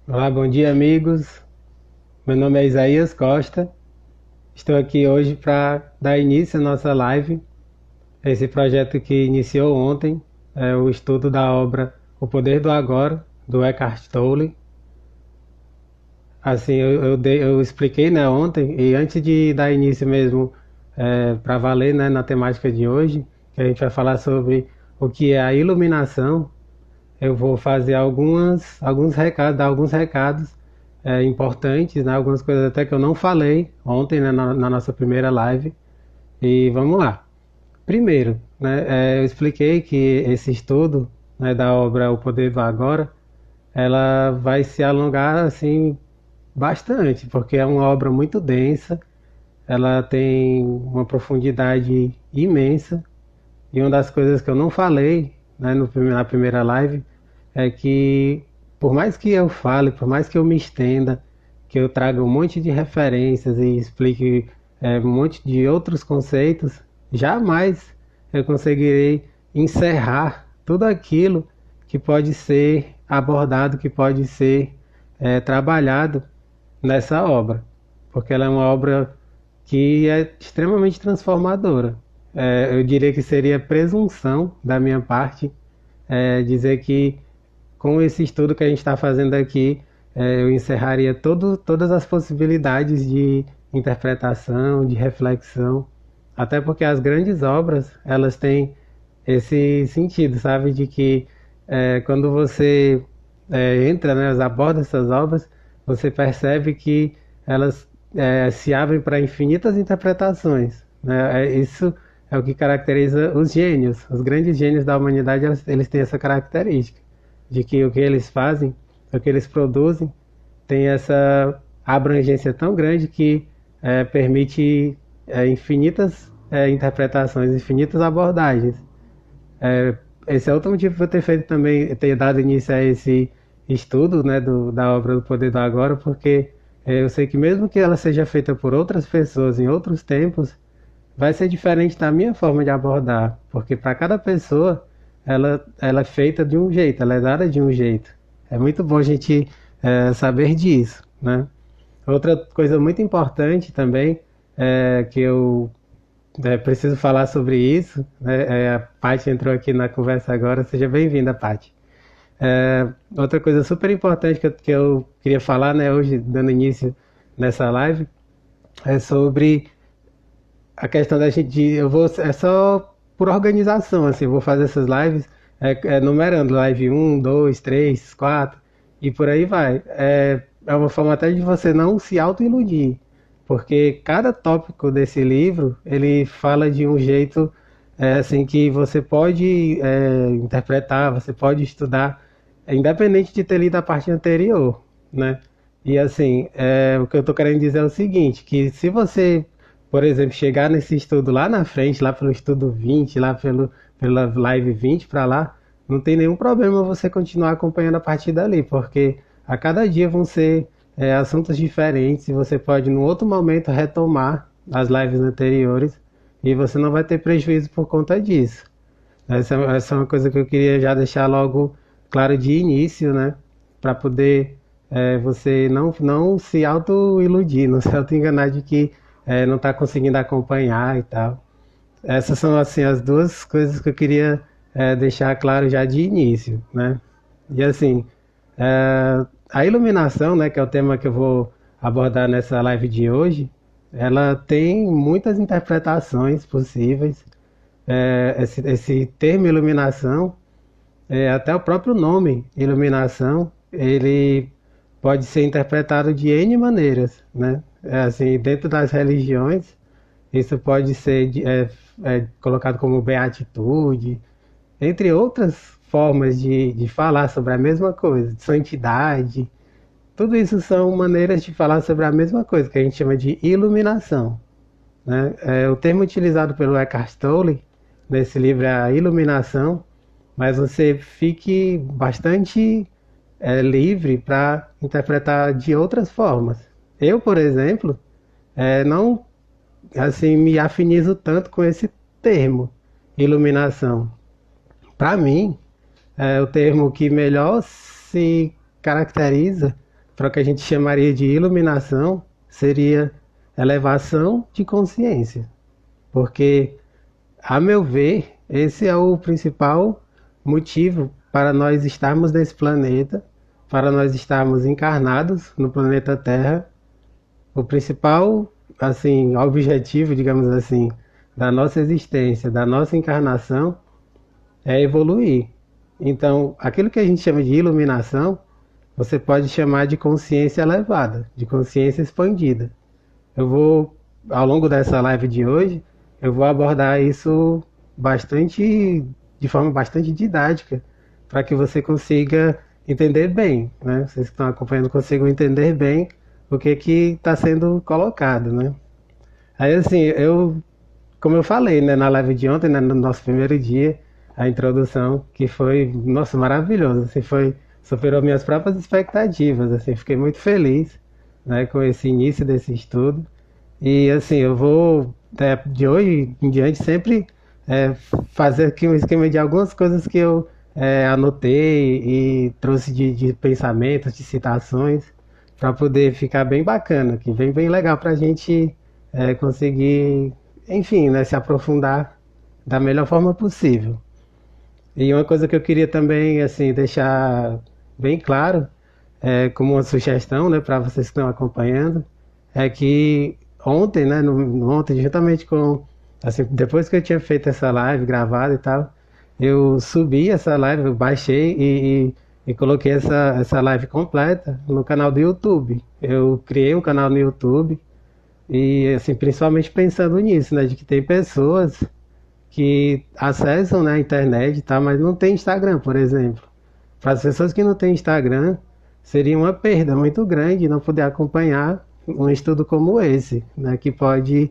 Olá, bom dia, amigos. Meu nome é Isaías Costa. Estou aqui hoje para dar início à nossa live. Esse projeto que iniciou ontem é o estudo da obra O Poder do Agora, do Eckhart Tolle. Assim, eu expliquei, né, ontem, e antes de dar início mesmo para valer, né, na temática de hoje, que a gente vai falar sobre o que é a iluminação. Eu vou fazer alguns recados, dar alguns recados importantes, né? Algumas coisas até que eu não falei ontem, né, na nossa primeira live. E vamos lá. Primeiro, né, eu expliquei que esse estudo, né, da obra O Poder do Agora, ela vai se alongar assim bastante, porque é uma obra muito densa, ela tem uma profundidade imensa. E uma das coisas que eu não falei, né, na primeira live é que, por mais que eu fale, por mais que eu me estenda, que eu traga um monte de referências e explique um monte de outros conceitos, jamais eu conseguirei encerrar tudo aquilo que pode ser abordado, que pode ser trabalhado nessa obra, porque ela é uma obra que é extremamente transformadora. Eu diria que seria presunção da minha parte dizer que com esse estudo que a gente está fazendo aqui, eu encerraria todas as possibilidades de interpretação, de reflexão, até porque as grandes obras elas têm esse sentido, sabe, de que quando você entra, né, aborda essas obras, você percebe que elas se abrem para infinitas interpretações, né? Isso é o que caracteriza os gênios. Os grandes gênios da humanidade, eles têm essa característica de que o que eles fazem, o que eles produzem, tem essa abrangência tão grande que permite infinitas interpretações, infinitas abordagens. Esse é outro motivo para eu ter feito também, ter dado início a esse estudo, né, da obra do Poder do Agora, porque eu sei que mesmo que ela seja feita por outras pessoas em outros tempos, vai ser diferente da minha forma de abordar, porque para cada pessoa ela é feita de um jeito, ela é dada de um jeito. É muito bom a gente saber disso, né? Outra coisa muito importante também que eu preciso falar sobre isso, né? A Paty entrou aqui na conversa agora, seja bem-vinda, Paty. Outra coisa super importante que eu queria falar, né, hoje, dando início nessa live, é sobre a questão da gente, eu vou, é só por organização, assim, eu vou fazer essas lives, numerando, live um 2 3 4 e por aí vai. É uma forma até de você não se auto-iludir, porque cada tópico desse livro, ele fala de um jeito, assim, que você pode interpretar, você pode estudar, independente de ter lido a parte anterior, né? E assim, o que eu estou querendo dizer é o seguinte, que se você, por exemplo, chegar nesse estudo lá na frente, lá pelo estudo 20, pela live 20 para lá, não tem nenhum problema você continuar acompanhando a partir dali, porque a cada dia vão ser assuntos diferentes e você pode, num outro momento, retomar as lives anteriores e você não vai ter prejuízo por conta disso. Essa é uma coisa que eu queria já deixar logo claro de início, né? Para poder você não se auto-iludir, não se auto-enganar de que não está conseguindo acompanhar e tal. Essas são assim as duas coisas que eu queria deixar claro já de início, né? E assim, a iluminação, né, que é o tema que eu vou abordar nessa live de hoje, ela tem muitas interpretações possíveis. Esse termo iluminação, até o próprio nome iluminação, ele pode ser interpretado de N maneiras, né? Assim, dentro das religiões, isso pode ser colocado como beatitude, entre outras formas de falar sobre a mesma coisa, de santidade. Tudo isso são maneiras de falar sobre a mesma coisa, que a gente chama de iluminação, né? O termo utilizado pelo Eckhart Tolle nesse livro é a iluminação, mas você fique bastante livre para interpretar de outras formas. Eu, por exemplo, não assim me afinizo tanto com esse termo, iluminação. Para mim, o termo que melhor se caracteriza para o que a gente chamaria de iluminação, seria elevação de consciência. Porque, a meu ver, esse é o principal motivo para nós estarmos nesse planeta, para nós estarmos encarnados no planeta Terra. O principal, assim, objetivo, digamos assim, da nossa existência, da nossa encarnação, é evoluir. Então, aquilo que a gente chama de iluminação, você pode chamar de consciência elevada, de consciência expandida. Eu vou, ao longo dessa live de hoje, eu vou abordar isso de forma bastante didática, para que você consiga entender bem, né? Vocês que estão acompanhando consigam entender bem o que está sendo colocado, né? Aí assim, como eu falei, né, na live de ontem, né, no nosso primeiro dia, a introdução, que foi, nossa, maravilhoso, assim, superou minhas próprias expectativas, assim, fiquei muito feliz, né, com esse início desse estudo. E assim, eu vou, de hoje em diante, sempre fazer aqui um esquema de algumas coisas que eu anotei e trouxe de pensamentos, de citações, para poder ficar bem bacana, que vem bem legal para a gente conseguir, enfim, né, se aprofundar da melhor forma possível. E uma coisa que eu queria também assim deixar bem claro, como uma sugestão, né, para vocês que estão acompanhando, é que ontem, né, ontem, juntamente com, assim, depois que eu tinha feito essa live gravada e tal, eu subi essa live, eu baixei e coloquei essa live completa no canal do YouTube. Eu criei um canal no YouTube e, assim, principalmente pensando nisso, né, de que tem pessoas que acessam, né, a internet, tá, mas não tem Instagram, por exemplo. Para as pessoas que não têm Instagram, seria uma perda muito grande não poder acompanhar um estudo como esse, né, que pode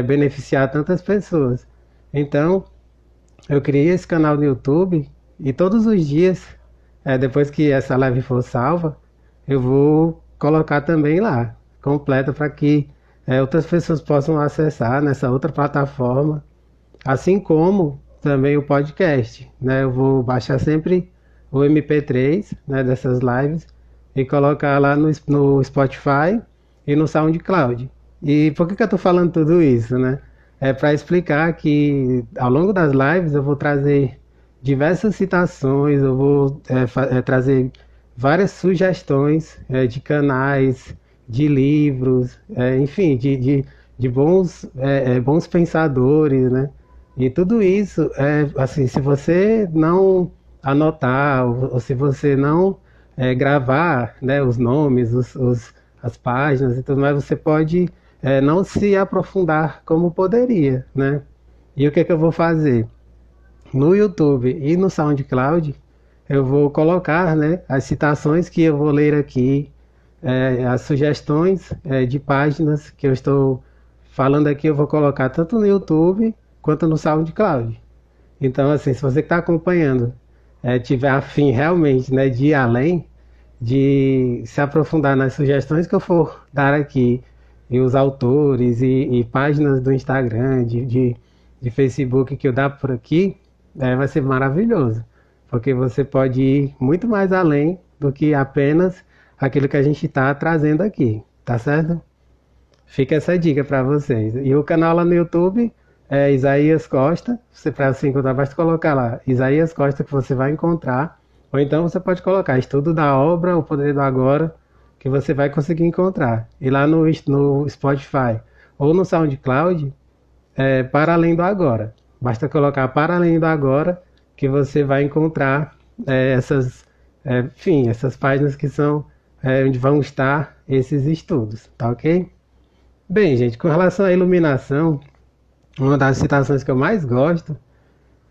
beneficiar tantas pessoas. Então, eu criei esse canal no YouTube e todos os dias, depois que essa live for salva, eu vou colocar também lá, completa, para que outras pessoas possam acessar nessa outra plataforma, assim como também o podcast, né? Eu vou baixar sempre o MP3, né, dessas lives e colocar lá no Spotify e no SoundCloud. E por que eu estou falando tudo isso, né? É para explicar que ao longo das lives eu vou trazer diversas citações, eu vou trazer várias sugestões de canais, de livros, enfim, de bons pensadores, né? E tudo isso, assim, se você não anotar, ou se você não gravar, né, os nomes, as páginas e tudo mais, você pode não se aprofundar como poderia, né? E o que é que eu vou fazer? No YouTube e no SoundCloud, eu vou colocar, né, as citações que eu vou ler aqui, as sugestões de páginas que eu estou falando aqui, eu vou colocar tanto no YouTube quanto no SoundCloud. Então, assim, se você que está acompanhando tiver afim realmente, né, de ir além, de se aprofundar nas sugestões que eu for dar aqui, e os autores e páginas do Instagram, de Facebook que eu dar por aqui, vai ser maravilhoso, porque você pode ir muito mais além do que apenas aquilo que a gente está trazendo aqui, tá certo? Fica essa dica para vocês. E o canal lá no YouTube é Isaías Costa. Você, para se encontrar, basta colocar lá Isaías Costa que você vai encontrar. Ou então você pode colocar Estudo da Obra, O Poder do Agora, que você vai conseguir encontrar. E lá no Spotify ou no SoundCloud, Para Além do Agora. Basta colocar Para Além do Agora que você vai encontrar enfim, essas páginas que são onde vão estar esses estudos, tá ok? Bem, gente, com relação à iluminação, uma das citações que eu mais gosto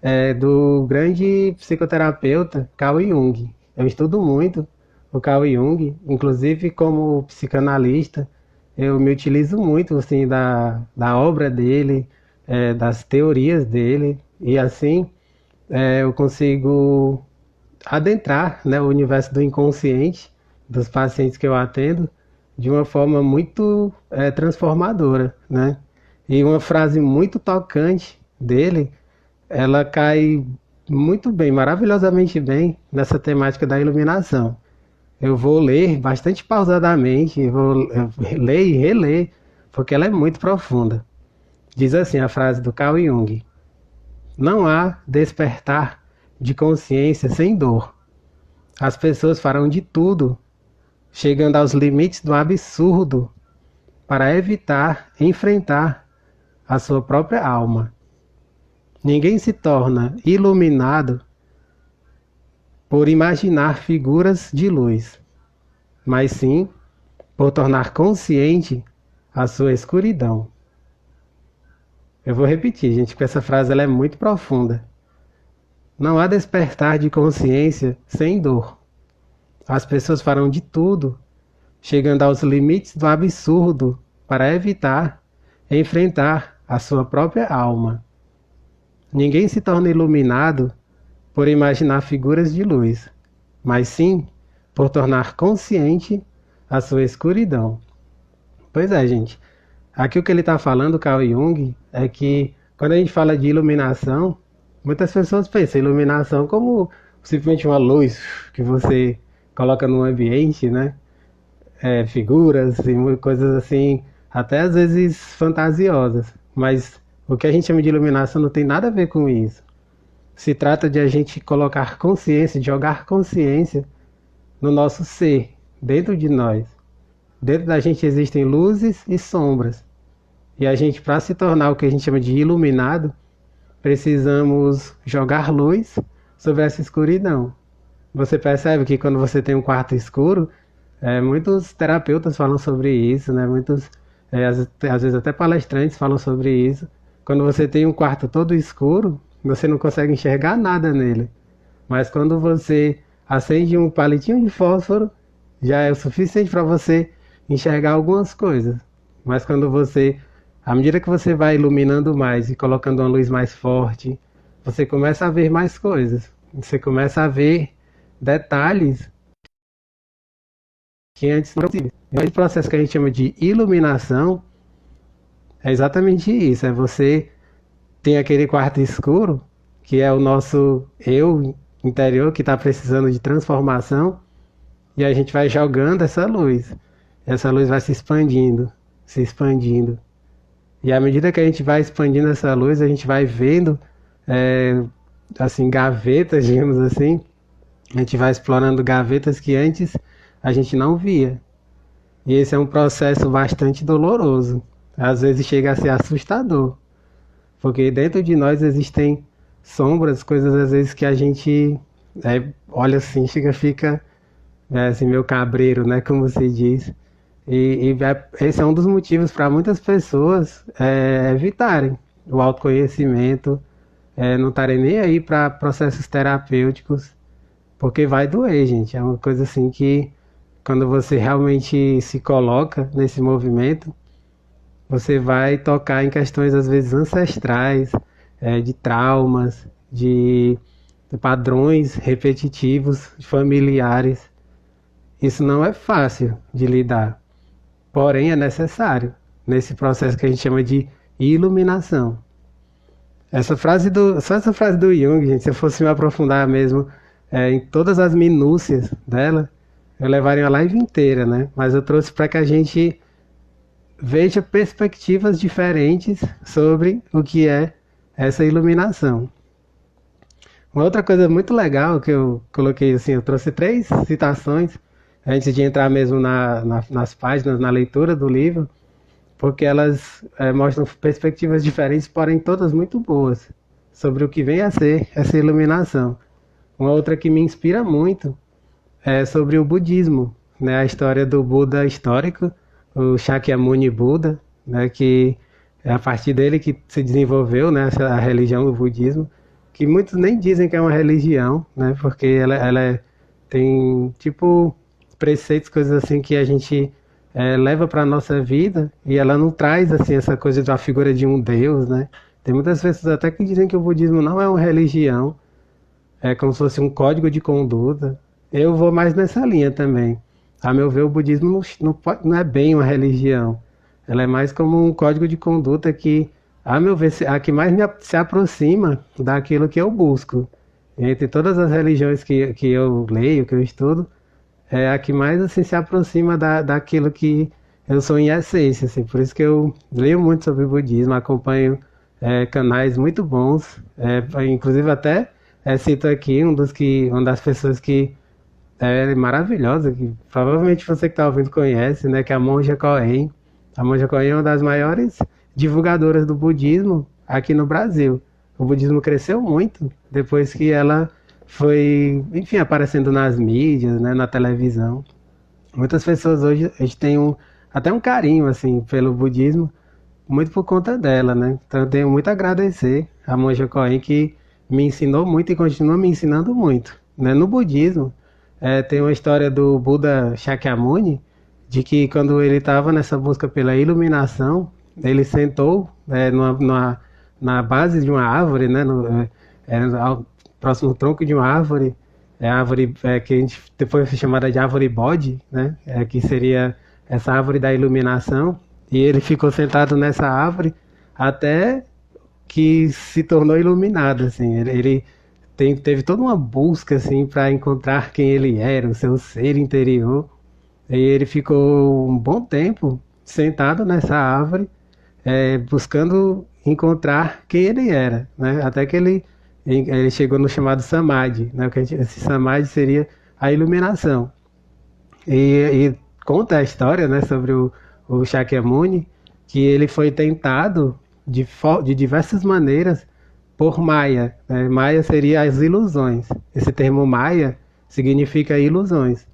é do grande psicoterapeuta Carl Jung. Eu estudo muito o Carl Jung, inclusive como psicanalista, eu me utilizo muito assim da obra dele, das teorias dele, e assim eu consigo adentrar, né, o universo do inconsciente dos pacientes que eu atendo de uma forma muito transformadora, né? E uma frase muito tocante dele, ela cai muito bem, maravilhosamente bem nessa temática da iluminação. eu vou ler bastante pausadamente, ler e reler, porque ela é muito profunda. Diz assim a frase do Carl Jung: não há despertar de consciência sem dor. As pessoas farão de tudo, chegando aos limites do absurdo, para evitar enfrentar a sua própria alma. Ninguém se torna iluminado por imaginar figuras de luz, mas sim por tornar consciente a sua escuridão. Eu vou repetir, gente, porque essa frase ela é muito profunda. Não há despertar de consciência sem dor. As pessoas farão de tudo, chegando aos limites do absurdo, para evitar enfrentar a sua própria alma. Ninguém se torna iluminado por imaginar figuras de luz, mas sim por tornar consciente a sua escuridão. Pois é, gente. Aqui o que ele está falando, Carl Jung, é que quando a gente fala de iluminação, muitas pessoas pensam em iluminação como simplesmente uma luz que você coloca no ambiente, né? Figuras e coisas assim, até às vezes fantasiosas. Mas o que a gente chama de iluminação não tem nada a ver com isso. Se trata de a gente colocar consciência, de jogar consciência no nosso ser, dentro de nós. Dentro da gente existem luzes e sombras. E a gente, para se tornar o que a gente chama de iluminado, precisamos jogar luz sobre essa escuridão. Você percebe que quando você tem um quarto escuro, muitos terapeutas falam sobre isso, né? Muitos, às vezes até palestrantes falam sobre isso. Quando você tem um quarto todo escuro, você não consegue enxergar nada nele. Mas quando você acende um palitinho de fósforo, já é o suficiente para você enxergar algumas coisas. Mas quando você, à medida que você vai iluminando mais e colocando uma luz mais forte, você começa a ver mais coisas. Você começa a ver detalhes que antes não tinha. Esse processo que a gente chama de iluminação é exatamente isso. É você tem aquele quarto escuro, que é o nosso eu interior que está precisando de transformação, e a gente vai jogando essa luz. Essa luz vai se expandindo, se expandindo. E à medida que a gente vai expandindo essa luz, a gente vai vendo, assim, gavetas, digamos assim. A gente vai explorando gavetas que antes a gente não via. E esse é um processo bastante doloroso. Às vezes chega a ser assustador. Porque dentro de nós existem sombras, coisas às vezes que a gente olha assim, fica assim, meio cabreiro, né? Como se diz. Esse é um dos motivos para muitas pessoas evitarem o autoconhecimento, não estarem nem aí para processos terapêuticos, porque vai doer, gente. É uma coisa assim que quando você realmente se coloca nesse movimento, você vai tocar em questões às vezes ancestrais, de traumas, de padrões repetitivos, familiares. Isso não é fácil de lidar, porém é necessário nesse processo que a gente chama de iluminação. Só essa frase do Jung, gente, se eu fosse me aprofundar mesmo em todas as minúcias dela, eu levaria uma live inteira, né? Mas eu trouxe para que a gente veja perspectivas diferentes sobre o que é essa iluminação. Uma outra coisa muito legal que eu coloquei assim, eu trouxe 3 citações antes de entrar mesmo nas páginas, na leitura do livro, porque elas mostram perspectivas diferentes, porém todas muito boas, sobre o que vem a ser essa iluminação. Uma outra que me inspira muito é sobre o budismo, né? A história do Buda histórico, o Shakyamuni Buda, né? Que é a partir dele que se desenvolveu, né, a religião do budismo, que muitos nem dizem que é uma religião, né? Porque ela tem tipo preceitos, coisas assim que a gente leva para a nossa vida, e ela não traz assim essa coisa da figura de um Deus, né? Tem muitas pessoas até que dizem que o budismo não é uma religião, é como se fosse um código de conduta. Eu vou mais nessa linha também. A meu ver, o budismo não é bem uma religião. Ela é mais como um código de conduta que, a meu ver, a que mais se aproxima daquilo que eu busco. Entre todas as religiões que eu leio, que eu estudo, é a que mais assim se aproxima daquilo que eu sou em essência, assim. Por isso que eu leio muito sobre o budismo, acompanho canais muito bons, inclusive até cito aqui uma das pessoas que é maravilhosa, que provavelmente você que está ouvindo conhece, né, que é a Monja Coen. A Monja Coen é uma das maiores divulgadoras do budismo aqui no Brasil. O budismo cresceu muito depois que ela foi, enfim, aparecendo nas mídias, né, na televisão. Muitas pessoas hoje a gente tem até um carinho assim pelo budismo, muito por conta dela, né? Então eu tenho muito a agradecer a Monja Coen que me ensinou muito e continua me ensinando muito, né? No budismo tem uma história do Buda Shakyamuni de que quando ele estava nessa busca pela iluminação, ele sentou na base de uma árvore, né? Ao próximo tronco de uma árvore, a árvore que a gente depois foi chamada de árvore Bodhi, né? Que seria essa árvore da iluminação. E ele ficou sentado nessa árvore até que se tornou iluminado, assim. Ele teve toda uma busca, assim, para encontrar quem ele era, o seu ser interior. E ele ficou um bom tempo sentado nessa árvore, buscando encontrar quem ele era, né? Até que ele chegou no chamado Samadhi, né? Esse Samadhi seria a iluminação. E conta a história, né, sobre o Shakyamuni, que ele foi tentado de diversas maneiras por Maya, né? Maya seria as ilusões. Esse termo Maya significa ilusões.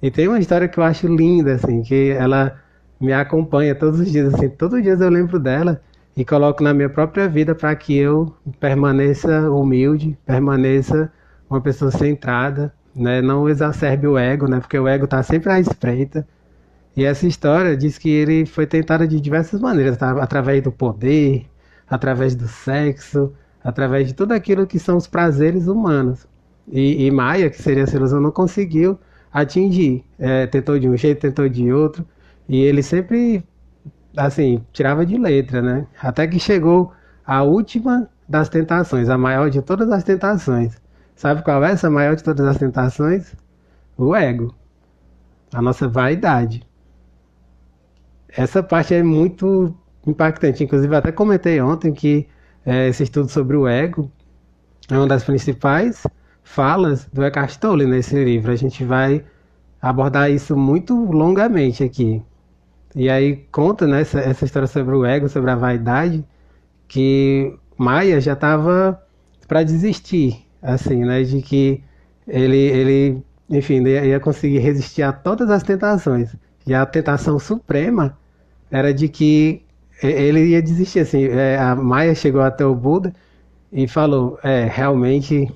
E tem uma história que eu acho linda, assim, que ela me acompanha todos os dias, assim, todos os dias eu lembro dela e coloco na minha própria vida para que eu permaneça humilde, permaneça uma pessoa centrada, né? Não exacerbe o ego, né? Porque o ego está sempre à espreita. E essa história diz que ele foi tentado de diversas maneiras, tá? Através do poder, através do sexo, através de tudo aquilo que são os prazeres humanos. E Maia, que seria essa ilusão, não conseguiu atingir. Tentou de um jeito, tentou de outro. E ele sempre, assim, tirava de letra, né? Até que chegou a última das tentações, a maior de todas as tentações. Sabe qual é essa maior de todas as tentações? O ego, a nossa vaidade. Essa parte é muito impactante. Inclusive, até comentei ontem que esse estudo sobre o ego é uma das principais falas do Eckhart Tolle nesse livro. A gente vai abordar isso muito longamente aqui. E aí conta, né, essa história sobre o ego, sobre a vaidade, que Maia já estava para desistir, assim, né, de que enfim, ia conseguir resistir a todas as tentações. E a tentação suprema era de que ele ia desistir, assim. A Maia chegou até o Buda e falou, realmente,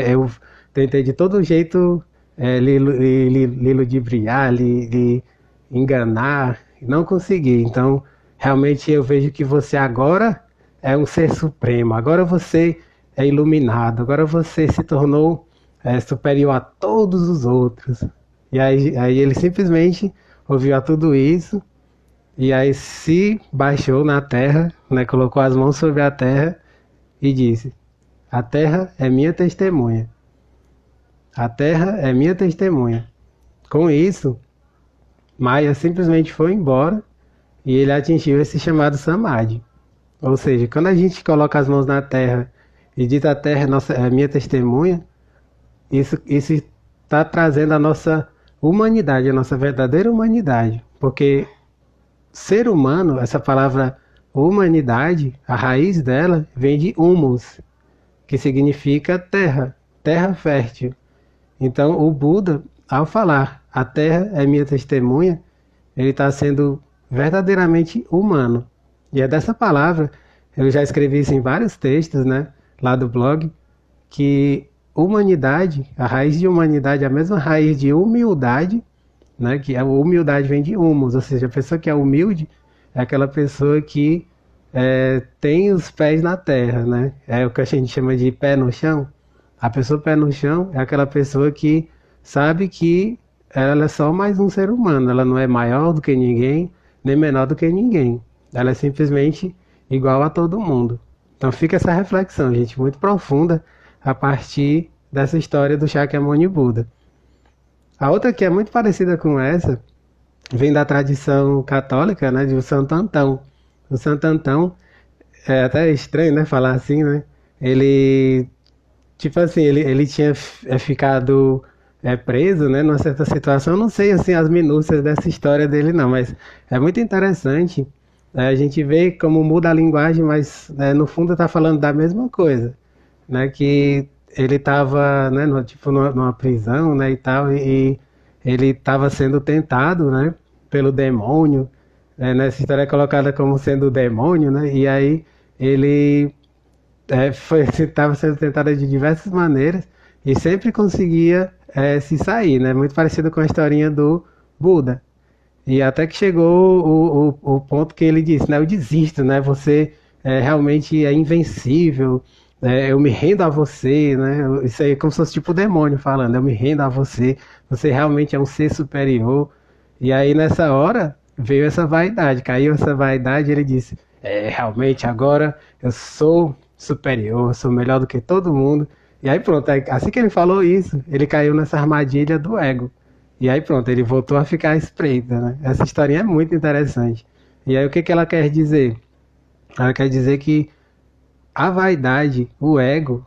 eu tentei de todo jeito lhe ludibriar, lhe enganar, não consegui. Então, realmente eu vejo que você agora é um ser supremo, agora você é iluminado, agora você se tornou superior a todos os outros. E aí ele simplesmente ouviu a tudo isso e aí se baixou na terra, né, colocou as mãos sobre a terra e disse: a terra é minha testemunha. A terra é minha testemunha. Com isso, Maia simplesmente foi embora e ele atingiu esse chamado Samadhi. Ou seja, quando a gente coloca as mãos na terra e diz a terra é minha testemunha, isso está trazendo a nossa humanidade, a nossa verdadeira humanidade. Porque ser humano, essa palavra humanidade, a raiz dela vem de humus, que significa terra, terra fértil. Então o Buda, ao falar a terra é minha testemunha, ele está sendo verdadeiramente humano. E é dessa palavra, eu já escrevi isso em vários textos, né, lá do blog, que humanidade, a raiz de humanidade é a mesma raiz de humildade, né, que a humildade vem de humus, ou seja, a pessoa que é humilde é aquela pessoa que tem os pés na terra, né? É o que a gente chama de pé no chão. A pessoa pé no chão é aquela pessoa que sabe que ela é só mais um ser humano, ela não é maior do que ninguém, nem menor do que ninguém. Ela é simplesmente igual a todo mundo. Então fica essa reflexão, gente, muito profunda a partir dessa história do Shakyamuni Buda. A outra que é muito parecida com essa, vem da tradição católica, né, de Santo Antão. O Santo Antão, é até estranho, né, falar assim, né? Ele, tipo assim, ele tinha ficado preso, né, numa certa situação. Eu não sei, assim, as minúcias dessa história dele, não, mas é muito interessante. A gente vê como muda a linguagem, mas no fundo está falando da mesma coisa, né? Que ele estava, né, tipo, numa prisão, né, e tal, e ele estava sendo tentado, né, pelo demônio. Nessa história é colocada como sendo o demônio, né? E aí ele estava sendo tentado de diversas maneiras e sempre conseguia se sair, né? Muito parecido com a historinha do Buda. E até que chegou o ponto que ele disse, né? Eu desisto, né? Você realmente é invencível. Eu me rendo a você, né? Isso aí é como se fosse tipo o demônio falando. Eu me rendo a você. Você realmente é um ser superior. E aí nessa hora veio essa vaidade. Caiu essa vaidade e ele disse, realmente agora eu sou superior. Eu sou melhor do que todo mundo. E aí pronto, assim que ele falou isso, ele caiu nessa armadilha do ego. E aí pronto, ele voltou a ficar espreita, né? Essa historinha é muito interessante. E aí o que ela quer dizer? Ela quer dizer que a vaidade, o ego,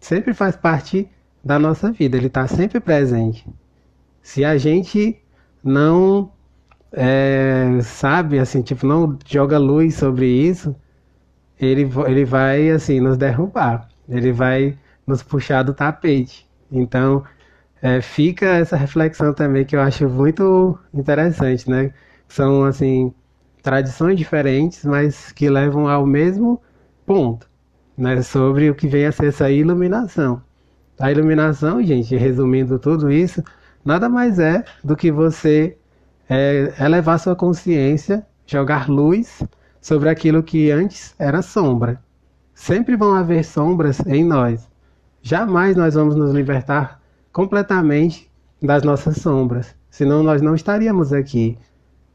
sempre faz parte da nossa vida, ele está sempre presente. Se a gente não sabe, assim, tipo, não joga luz sobre isso, ele vai, assim, nos derrubar. Ele vai nos puxar do tapete. Então, fica essa reflexão também que eu acho muito interessante, né? São, assim, tradições diferentes, mas que levam ao mesmo ponto, né? Sobre o que vem a ser essa iluminação. A iluminação, gente, resumindo tudo isso, nada mais é do que você elevar sua consciência, jogar luz sobre aquilo que antes era sombra. Sempre vão haver sombras em nós. Jamais nós vamos nos libertar completamente das nossas sombras. Senão nós não estaríamos aqui.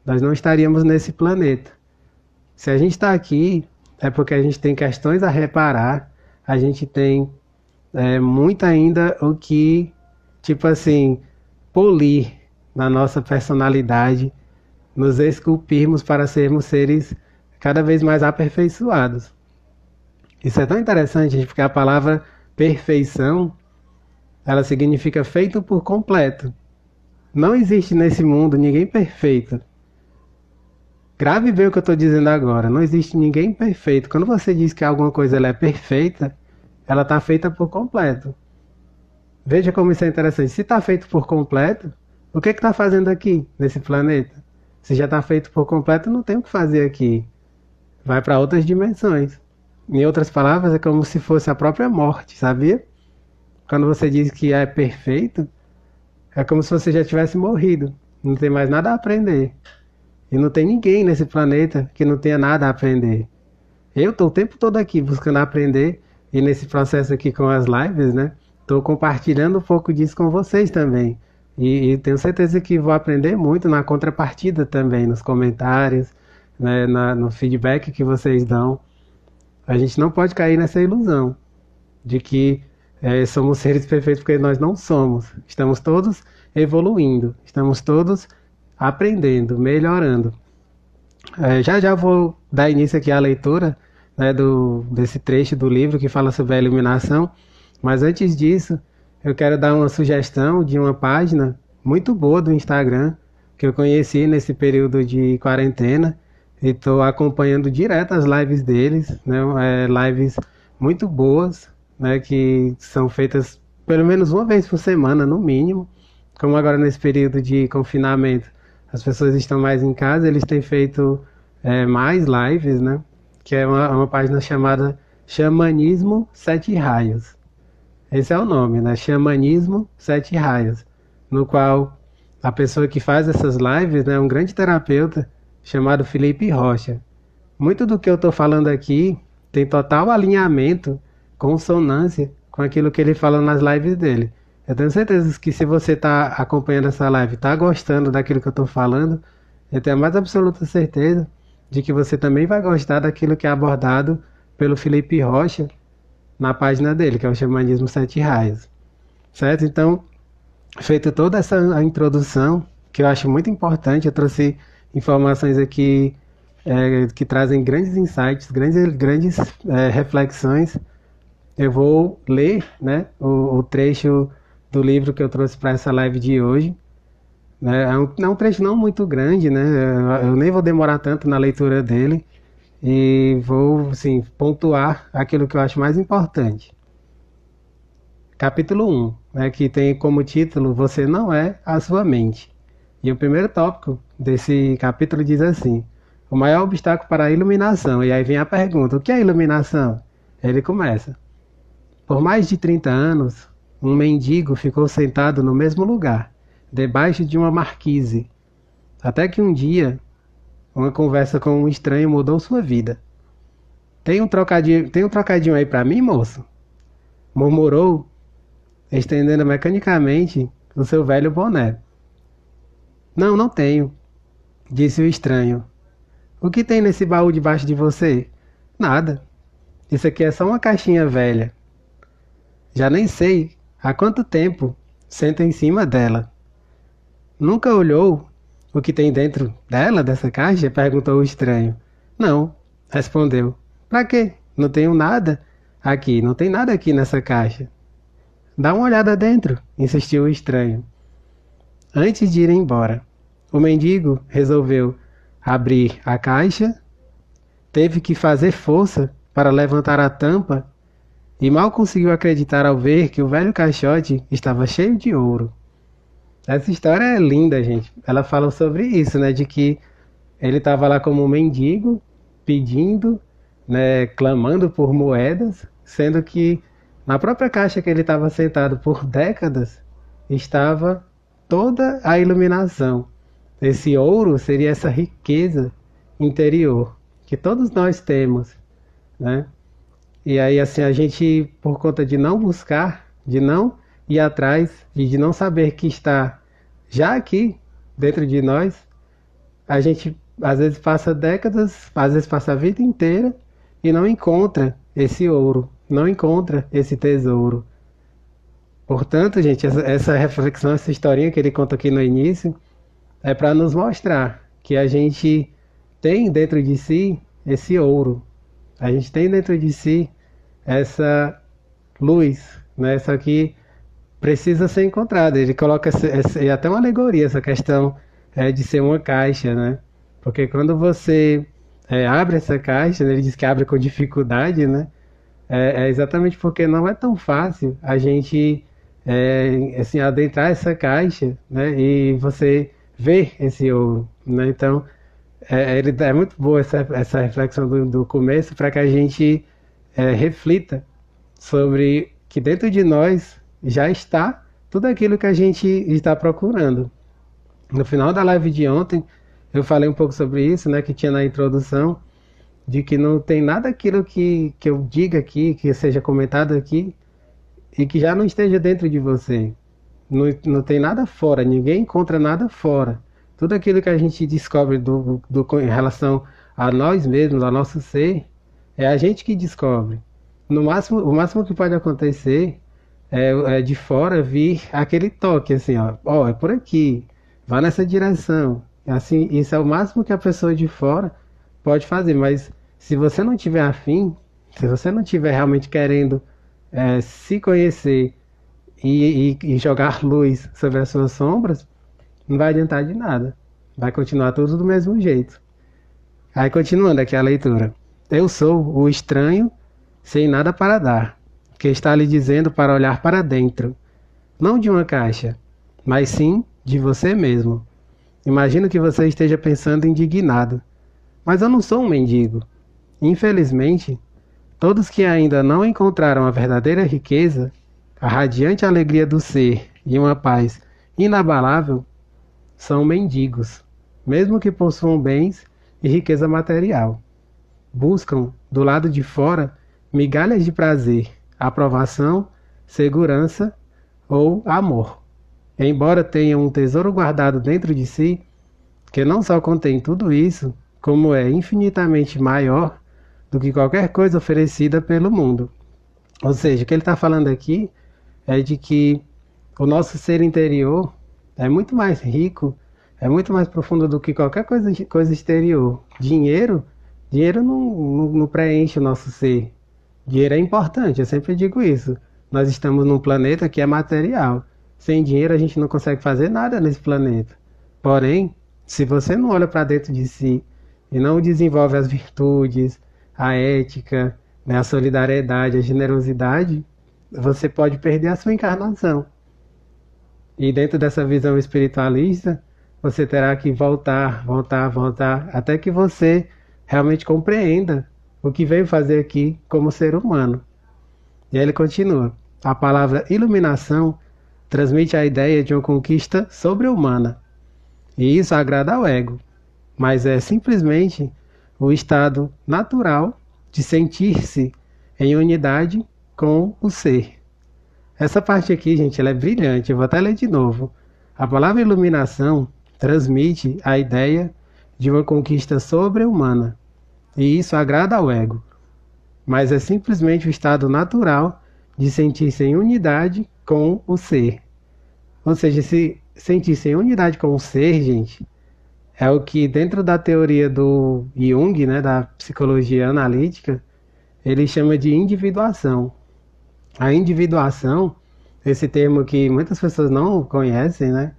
Nós não estaríamos nesse planeta. Se a gente está aqui, é porque a gente tem questões a reparar. A gente tem muito ainda o que, tipo assim, polir na nossa personalidade, nos esculpirmos para sermos seres cada vez mais aperfeiçoados. Isso é tão interessante, gente, porque a palavra perfeição, ela significa feito por completo. Não existe nesse mundo ninguém perfeito. Grave bem o que eu estou dizendo agora. Não existe ninguém perfeito. Quando você diz que alguma coisa ela é perfeita, ela está feita por completo. Veja como isso é interessante. Se está feito por completo, o que está fazendo aqui, nesse planeta? Se já está feito por completo, não tem o que fazer aqui. Vai para outras dimensões. Em outras palavras, é como se fosse a própria morte, sabia? Quando você diz que é perfeito, é como se você já tivesse morrido. Não tem mais nada a aprender. E não tem ninguém nesse planeta que não tenha nada a aprender. Eu estou o tempo todo aqui buscando aprender. E nesse processo aqui com as lives, né? Estou compartilhando um pouco disso com vocês também. E tenho certeza que vou aprender muito na contrapartida também, nos comentários, né, no feedback que vocês dão. A gente não pode cair nessa ilusão de que somos seres perfeitos, porque nós não somos. Estamos todos evoluindo, estamos todos aprendendo, melhorando. Já já vou dar início aqui à leitura, né, desse trecho do livro que fala sobre a iluminação, mas antes disso, eu quero dar uma sugestão de uma página muito boa do Instagram, que eu conheci nesse período de quarentena, e estou acompanhando direto as lives deles, né, lives muito boas, né, que são feitas pelo menos uma vez por semana, no mínimo. Como agora nesse período de confinamento as pessoas estão mais em casa, eles têm feito mais lives, né, que é uma página chamada Xamanismo Sete Raios. Esse é o nome, né? Xamanismo Sete Raios, no qual a pessoa que faz essas lives, né, é um grande terapeuta chamado Felipe Rocha. Muito do que eu estou falando aqui tem total alinhamento, consonância com aquilo que ele fala nas lives dele. Eu tenho certeza que se você está acompanhando essa live, está gostando daquilo que eu estou falando, eu tenho a mais absoluta certeza de que você também vai gostar daquilo que é abordado pelo Felipe Rocha na página dele, que é o Xamanismo Sete Raios. Certo? Então, feito toda essa introdução, que eu acho muito importante, eu trouxe informações aqui que trazem grandes insights, grandes reflexões. Eu vou ler, né, o trecho do livro que eu trouxe para essa live de hoje. Né? É um trecho não muito grande, né? Eu nem vou demorar tanto na leitura dele e vou, assim, pontuar aquilo que eu acho mais importante. Capítulo 1, né, que tem como título Você não é a sua mente. E o primeiro tópico desse capítulo diz assim: o maior obstáculo para a iluminação. E aí vem a pergunta: o que é iluminação? Ele começa: por mais de 30 anos, um mendigo ficou sentado no mesmo lugar, debaixo de uma marquise, até que um dia, uma conversa com um estranho mudou sua vida. Tem um trocadinho aí para mim, moço? Murmurou, estendendo mecanicamente o seu velho boné. Não, não tenho, disse o estranho. O que tem nesse baú debaixo de você? Nada. Isso aqui é só uma caixinha velha. Já nem sei há quanto tempo senta em cima dela. Nunca olhou o que tem dentro dela, dessa caixa? Perguntou o estranho. Não, respondeu. Pra quê? Não tenho nada aqui, não tem nada aqui nessa caixa. Dá uma olhada dentro, insistiu o estranho. Antes de ir embora, o mendigo resolveu abrir a caixa, teve que fazer força para levantar a tampa e mal conseguiu acreditar ao ver que o velho caixote estava cheio de ouro. Essa história é linda, gente. Ela fala sobre isso, né? De que ele estava lá como um mendigo, pedindo, né? Clamando por moedas, sendo que na própria caixa que ele estava sentado por décadas estava toda a iluminação. Esse ouro seria essa riqueza interior que todos nós temos, né? E aí, assim, a gente, por conta de não buscar, de não ir atrás e de não saber que está já aqui dentro de nós, a gente às vezes passa décadas, às vezes passa a vida inteira e não encontra esse ouro, não encontra esse tesouro. Portanto, gente, essa reflexão, essa historinha que ele conta aqui no início, é para nos mostrar que a gente tem dentro de si esse ouro, a gente tem dentro de si essa luz, né? Só que precisa ser encontrada. Ele coloca é até uma alegoria essa questão de ser uma caixa, né? Porque quando você abre essa caixa, né, ele diz que abre com dificuldade, né? É exatamente porque não é tão fácil a gente assim, adentrar essa caixa, né? E você ver esse ouro, né? Então, é muito boa essa reflexão do começo para que a gente reflita sobre que dentro de nós já está tudo aquilo que a gente está procurando. No final da live de ontem, eu falei um pouco sobre isso, né? Que tinha na introdução, de que não tem nada aquilo que eu diga aqui, que seja comentado aqui, e que já não esteja dentro de você. Não tem nada fora, ninguém encontra nada fora. Tudo aquilo que a gente descobre em relação a nós mesmos, ao nosso ser, é a gente que descobre. No máximo, o máximo que pode acontecer é de fora vir aquele toque, assim, ó, é por aqui, vá nessa direção. Assim, isso é o máximo que a pessoa de fora pode fazer, mas se você não tiver afim, se você não tiver realmente querendo se conhecer e jogar luz sobre as suas sombras, não vai adiantar de nada. Vai continuar tudo do mesmo jeito. Aí continuando aqui a leitura. Eu sou o estranho sem nada para dar, que está lhe dizendo para olhar para dentro, não de uma caixa, mas sim de você mesmo. Imagino que você esteja pensando indignado, mas eu não sou um mendigo. Infelizmente, todos que ainda não encontraram a verdadeira riqueza, a radiante alegria do ser e uma paz inabalável, são mendigos, mesmo que possuam bens e riqueza material. Buscam, do lado de fora, migalhas de prazer, aprovação, segurança ou amor. Embora tenham um tesouro guardado dentro de si, que não só contém tudo isso, como é infinitamente maior do que qualquer coisa oferecida pelo mundo. Ou seja, o que ele está falando aqui é de que O nosso ser interior é muito mais rico, é muito mais profundo do que qualquer coisa exterior. Dinheiro não preenche o nosso ser. Dinheiro é importante, eu sempre digo isso. Nós estamos num planeta que é material. Sem dinheiro a gente não consegue fazer nada nesse planeta. Porém, se você não olha para dentro de si e não desenvolve as virtudes, a ética, né, a solidariedade, a generosidade, você pode perder a sua encarnação. E dentro dessa visão espiritualista, você terá que voltar, voltar, voltar, até que você realmente compreenda o que veio fazer aqui como ser humano. E aí ele continua. A palavra iluminação transmite a ideia de uma conquista sobre-humana. E isso agrada ao ego, mas é simplesmente o estado natural de sentir-se em unidade com o ser. Essa parte aqui, gente, ela é brilhante. Eu vou até ler de novo. A palavra iluminação transmite a ideia de uma conquista sobre-humana. E isso agrada ao ego. Mas é simplesmente o estado natural de sentir-se em unidade com o ser. Ou seja, se sentir-se em unidade com o ser, gente, é o que dentro da teoria do Jung, né, da psicologia analítica, ele chama de individuação. A individuação, esse termo que muitas pessoas não conhecem, né,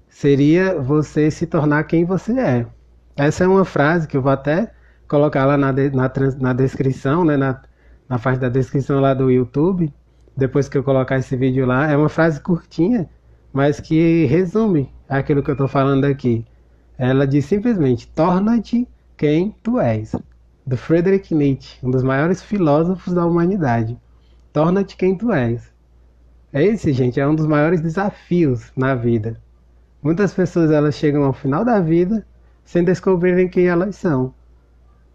seria você se tornar quem você é. Essa é uma frase que eu vou até colocar lá na descrição, né, na parte da descrição lá do YouTube, depois que eu colocar esse vídeo lá. É uma frase curtinha, mas que resume aquilo que eu estou falando aqui. Ela diz simplesmente: torna-te quem tu és. Do Friedrich Nietzsche, um dos maiores filósofos da humanidade. Torna-te quem tu és. Esse, gente, é um dos maiores desafios na vida. Muitas pessoas elas chegam ao final da vida sem descobrirem quem elas são.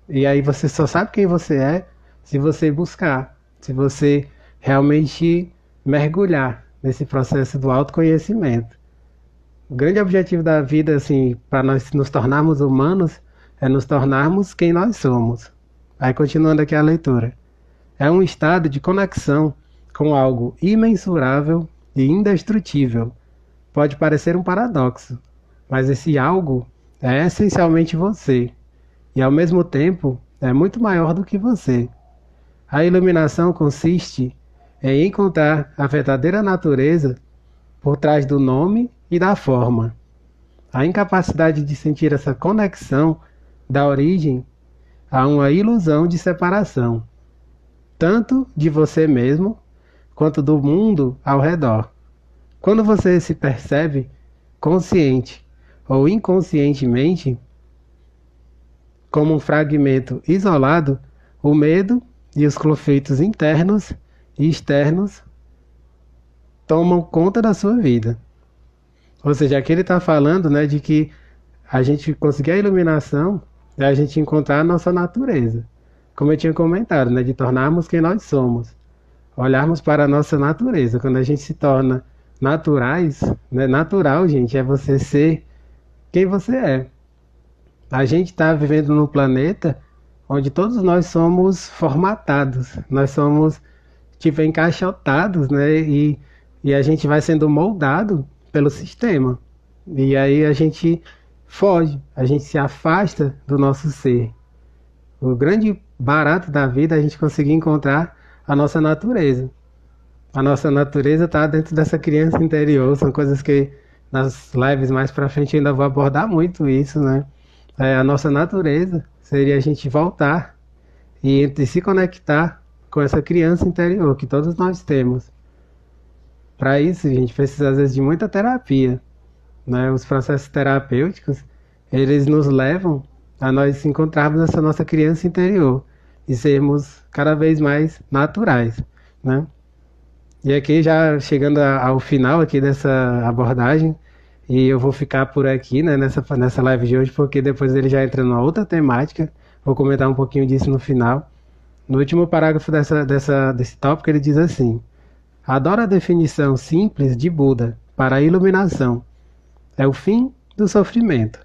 E aí você só sabe quem você é se você buscar, se você realmente mergulhar nesse processo do autoconhecimento. O grande objetivo da vida, assim, para nós nos tornarmos humanos, é nos tornarmos quem nós somos. Aí, continuando aqui a leitura. É um estado de conexão com algo imensurável e indestrutível. Pode parecer um paradoxo, mas esse algo é essencialmente você. E, ao mesmo tempo, é muito maior do que você. A iluminação consiste em encontrar a verdadeira natureza por trás do nome e da forma. A incapacidade de sentir essa conexão dá origem a uma ilusão de separação, tanto de você mesmo quanto do mundo ao redor. Quando você se percebe consciente ou inconscientemente como um fragmento isolado, o medo e os conflitos internos e externos tomam conta da sua vida. Ou seja, aqui ele está falando, né, de que a gente conseguir a iluminação é a gente encontrar a nossa natureza. Como eu tinha comentado, né, de tornarmos quem nós somos. Olharmos para a nossa natureza. Quando a gente se torna naturais, né, natural, gente, é você ser quem você é. A gente está vivendo num planeta onde todos nós somos formatados. Nós somos, tipo, encaixotados, né, e a gente vai sendo moldado pelo sistema. E aí a gente foge, a gente se afasta do nosso ser. O grande barato da vida é a gente conseguir encontrar a nossa natureza. A nossa natureza está dentro dessa criança interior. São coisas que nas lives mais pra frente eu ainda vou abordar muito isso, né? A nossa natureza seria a gente voltar e se conectar com essa criança interior que todos nós temos. Para isso, a gente precisa às vezes de muita terapia, né? Os processos terapêuticos, eles nos levam a nós encontrarmos essa nossa criança interior e sermos cada vez mais naturais, né? E aqui já chegando ao final aqui dessa abordagem, e eu vou ficar por aqui, né, nessa live de hoje, porque depois ele já entra numa outra temática, vou comentar um pouquinho disso no final. No último parágrafo desse tópico ele diz assim: adoro a definição simples de Buda para a iluminação. É o fim do sofrimento.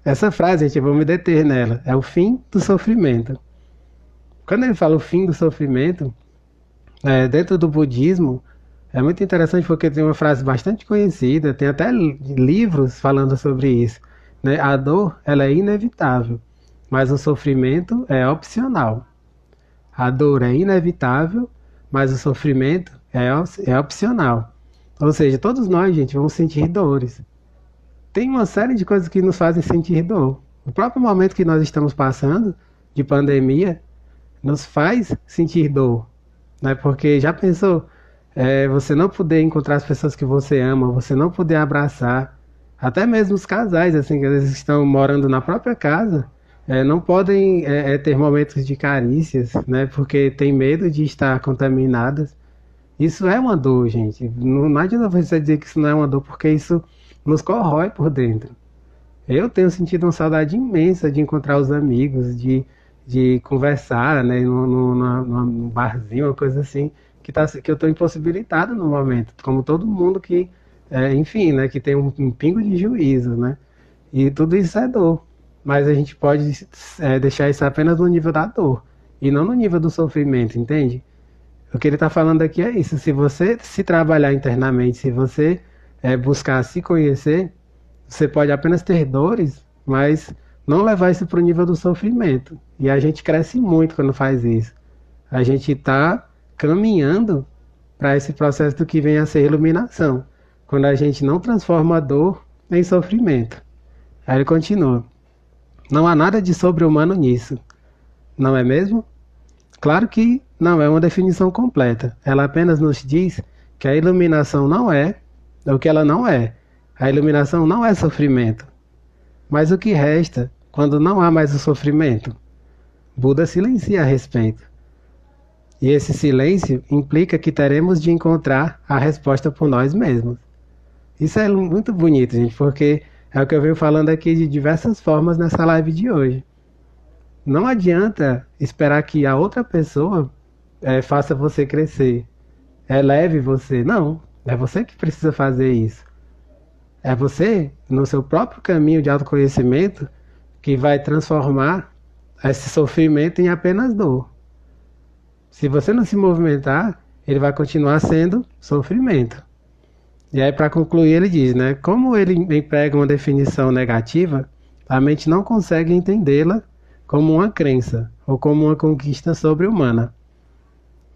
Essa frase, gente, eu vou me deter nela. É o fim do sofrimento. Quando ele fala o fim do sofrimento, dentro do budismo, É muito interessante porque tem uma frase bastante conhecida, tem até livros falando sobre isso, né? A dor, ela é inevitável, mas o sofrimento é opcional. A dor é inevitável, mas o sofrimento é opcional. Ou seja, todos nós, gente, vamos sentir dores. Tem uma série de coisas que nos fazem sentir dor. O próprio momento que nós estamos passando, de pandemia, nos faz sentir dor, né? Porque já pensou, você não poder encontrar as pessoas que você ama, você não poder abraçar, até mesmo os casais, assim, que às vezes estão morando na própria casa, não podem ter momentos de carícias, né? Porque tem medo de estar contaminadas. Isso é uma dor, gente. Não adianta você dizer que isso não é uma dor, porque isso nos corrói por dentro. Eu tenho sentido uma saudade imensa de encontrar os amigos, de conversar, né, num barzinho, uma coisa assim, que eu estou impossibilitado no momento, como todo mundo que, enfim, né, que tem um pingo de juízo, né? E tudo isso é dor. Mas a gente pode deixar isso apenas no nível da dor, e não no nível do sofrimento, entende? O que ele está falando aqui é isso. Se você se trabalhar internamente, se você buscar se conhecer, você pode apenas ter dores, mas não levar isso para o nível do sofrimento. E a gente cresce muito quando faz isso. A gente está caminhando para esse processo do que vem a ser iluminação. Quando a gente não transforma a dor em sofrimento. Aí ele continua. Não há nada de sobre-humano nisso. Não é mesmo? Claro que não é uma definição completa. Ela apenas nos diz que a iluminação não é o que ela não é. A iluminação não é sofrimento. Mas o que resta quando não há mais o sofrimento? Buda silencia a respeito. E esse silêncio implica que teremos de encontrar a resposta por nós mesmos. Isso é muito bonito, gente, porque é o que eu venho falando aqui de diversas formas nessa live de hoje. Não adianta esperar que a outra pessoa faça você crescer, eleve você. Não, é você que precisa fazer isso. É você, no seu próprio caminho de autoconhecimento, que vai transformar esse sofrimento em apenas dor. Se você não se movimentar, ele vai continuar sendo sofrimento. E aí, para concluir, ele diz, né? Como ele emprega uma definição negativa, a mente não consegue entendê-la como uma crença ou como uma conquista sobre-humana.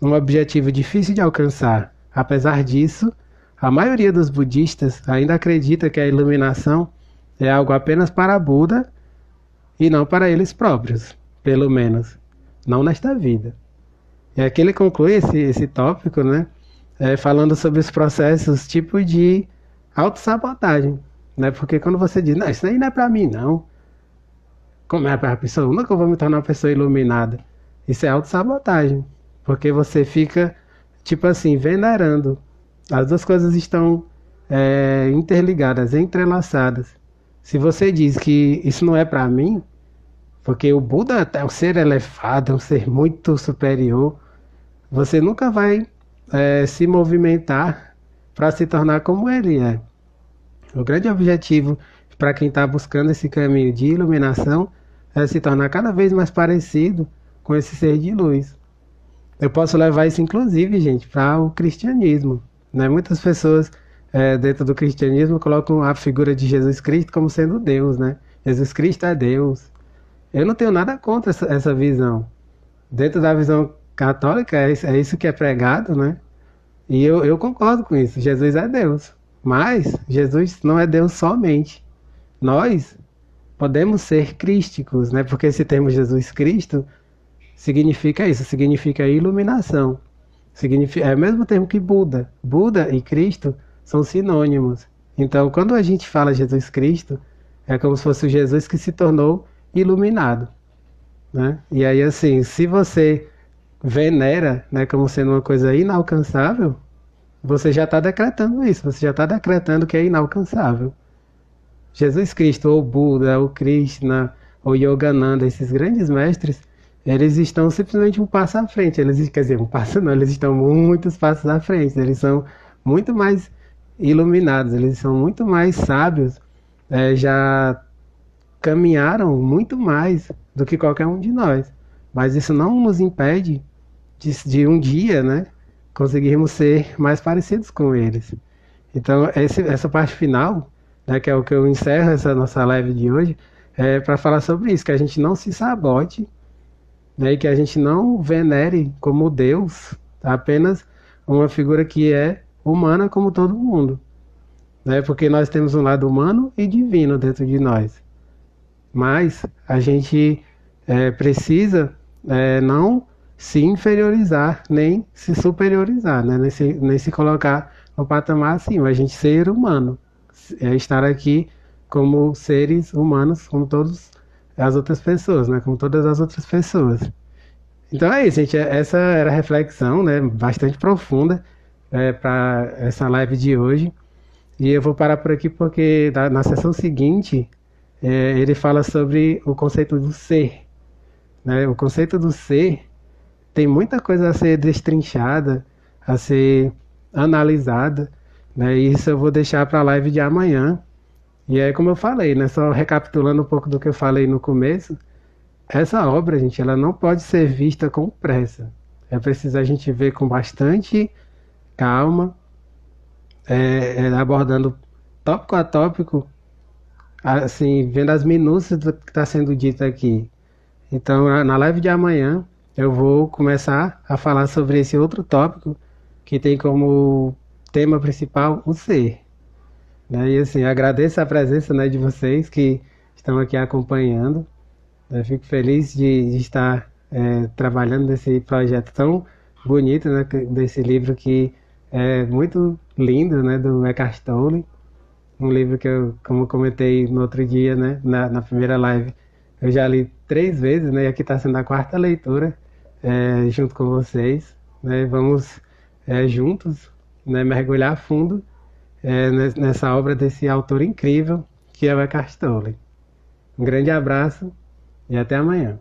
Um objetivo difícil de alcançar. Apesar disso, a maioria dos budistas ainda acredita que a iluminação é algo apenas para Buda e não para eles próprios, pelo menos, não nesta vida. E aqui ele conclui esse tópico, né, falando sobre os processos tipo de autossabotagem, né, porque quando você diz, não, isso aí não é para mim, não, como é para a pessoa, nunca eu vou me tornar uma pessoa iluminada, isso é autossabotagem, porque você fica, tipo assim, venerando. As duas coisas estão interligadas, entrelaçadas. Se você diz que isso não é para mim, porque o Buda é um ser elevado, é um ser muito superior, você nunca vai se movimentar para se tornar como ele é. O grande objetivo para quem está buscando esse caminho de iluminação é se tornar cada vez mais parecido com esse ser de luz. Eu posso levar isso, inclusive, gente, para o cristianismo. Né? Muitas pessoas dentro do cristianismo colocam a figura de Jesus Cristo como sendo Deus, né? Jesus Cristo é Deus. Eu não tenho nada contra essa visão. Dentro da visão católica é isso que é pregado, né? E eu concordo com isso. Jesus é Deus. Mas Jesus não é Deus somente. Nós podemos ser crísticos, né? Porque esse termo Jesus Cristo significa isso, significa iluminação. É o mesmo termo que Buda. Buda e Cristo são sinônimos. Então, quando a gente fala Jesus Cristo, é como se fosse o Jesus que se tornou iluminado. Né? E aí, assim, se você venera, né, como sendo uma coisa inalcançável, você já está decretando isso, você já está decretando que é inalcançável. Jesus Cristo, ou Buda, ou Krishna, ou Yogananda, esses grandes mestres, eles estão simplesmente um passo à frente. Quer dizer, um passo não, eles estão muitos passos à frente. Eles são muito mais iluminados, eles são muito mais sábios, já caminharam muito mais do que qualquer um de nós. Mas isso não nos impede de um dia, né, conseguirmos ser mais parecidos com eles. Então, essa parte final, né, que é o que eu encerro essa nossa live de hoje, é para falar sobre isso, que a gente não se sabote, né, e que a gente não venere como Deus, apenas uma figura que é humana como todo mundo, né, porque nós temos um lado humano e divino dentro de nós. Mas a gente precisa não se inferiorizar, nem se superiorizar, né? Nem se colocar no patamar acima. A gente ser humano, estar aqui como seres humanos, como todas as outras pessoas, né? Como todas as outras pessoas. Então é isso, gente. Essa era a reflexão, né? Bastante profunda para essa live de hoje. E eu vou parar por aqui porque na sessão seguinte ele fala sobre o conceito do ser, né? O conceito do ser tem muita coisa a ser destrinchada, a ser analisada, né? E isso eu vou deixar para a live de amanhã. E aí, como eu falei, né? Só recapitulando um pouco do que eu falei no começo, essa obra, gente, ela não pode ser vista com pressa. É preciso a gente ver com bastante calma, abordando tópico a tópico, assim, vendo as minúcias do que está sendo dito aqui. Então, na live de amanhã, eu vou começar a falar sobre esse outro tópico que tem como tema principal o ser, né? E assim, agradeço a presença, né, de vocês que estão aqui acompanhando. Eu fico feliz de estar trabalhando nesse projeto tão bonito, né, desse livro que é muito lindo, né, do Eckhart Tolle. Um livro que eu, como eu comentei no outro dia, né, na primeira live, eu já li 3 vezes, né, e aqui está sendo a quarta leitura junto com vocês, né, vamos juntos, né, mergulhar a fundo nessa obra desse autor incrível que é o Eckhart Tolle. Um grande abraço e até amanhã.